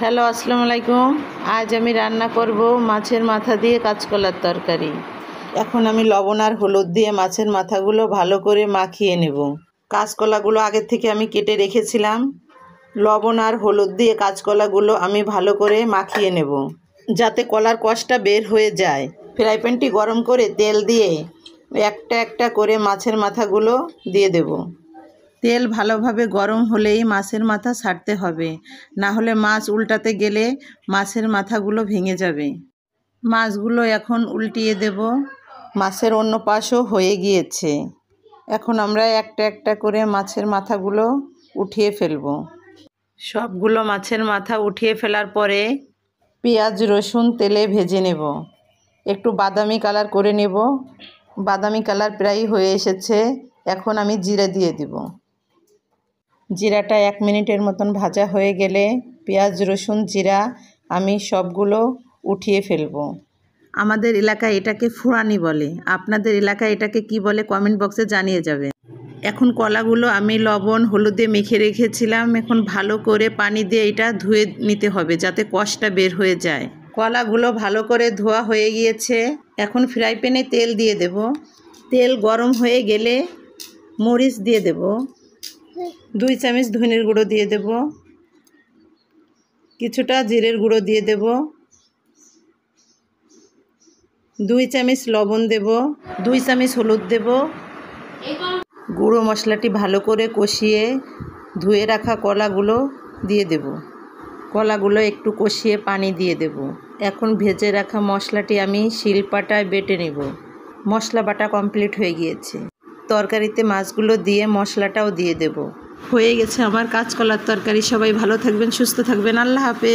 Hello, আসসালামু আলাইকুম। আজ আমি রান্না করব মাছের মাথা দিয়ে কাঁচকলার তরকারি। এখন আমি লবণ আর হলুদ দিয়ে মাছের মাথাগুলো ভালো করে মাখিয়ে নেব। কাঁচকলাগুলো আগের থেকে আমি কেটে রেখেছিলাম। লবণ আর হলুদ দিয়ে কাঁচকলাগুলো আমি ভালো করে মাখিয়ে নেব, যাতে কলার কষটা বের হয়ে যায়। ফ্রাই প্যানটি গরম করে তেল দিয়ে একটা একটা করে মাছের মাথাগুলো দিয়ে দেব। তেল ভালোভাবে গরম হলেই মাছের মাথা ছাড়তে হবে, না হলে মাছ উল্টাতে গেলে মাছের মাথাগুলো ভেঙে যাবে। মাছগুলো এখন উল্টিয়ে দেব। মাছের অন্য পাশও হয়ে গিয়েছে। এখন আমরা একটা একটা করে মাছের মাথাগুলো উঠিয়ে ফেলব। সবগুলো মাছের মাথা উঠিয়ে ফেলার পরে পেঁয়াজ রসুন তেলে ভেজে নেব। একটু বাদামি কালার করে নেব। বাদামি কালার প্রায় হয়ে এসেছে। এখন আমি জিরা দিয়ে দিব। জিরাটা 1 মিনিটের মতন ভাজা হয়ে গেলে পেঁয়াজ রসুন জিরা আমি সবগুলো উঠিয়ে ফেলব। আমাদের এলাকায় এটাকে ফুরানি বলে। আপনাদের এলাকায় এটাকে কি বলে কমেন্ট বক্সে জানিয়ে যাবেন। এখন কলাগুলো আমি লবণ হলুদ দিয়ে মেখে রেখেছিলাম। এখন ভালো করে পানি দিয়ে এটা ধুয়ে নিতে হবে, যাতে কষটা বের হয়ে যায়। কলাগুলো ভালো করে ধোয়া হয়ে গিয়েছে। এখন ফ্রাই প্যানে তেল দিয়ে দেব। তেল গরম হয়ে গেলে মরিচ দিয়ে দেব। 2 চামচ ধনের গুঁড়ো দিয়ে দেব। কিছুটা জিরের গুঁড়ো দিয়ে দেব। 2 চামচ লবণ দেব। 2 চামচ হলুদ দেব। গুঁড়ো মশলাটি ভালো করে কষিয়ে ধুয়ে রাখা কলাগুলো দিয়ে দেব। কলাগুলো একটু কষিয়ে পানি দিয়ে দেব। এখন ভেজে রাখা মশলাটি আমি শিলপাটায় বেটে নেব। মশলা বাটা কমপ্লিট হয়ে গিয়েছে। তরকারিতে মাছগুলো দিয়ে মশলাটাও দিয়ে দেব। হয়ে গেছে আমার কাঁচকলার তরকারি। সবাই ভালো থাকবেন, সুস্থ থাকবেন। আল্লাহ হাফেজ।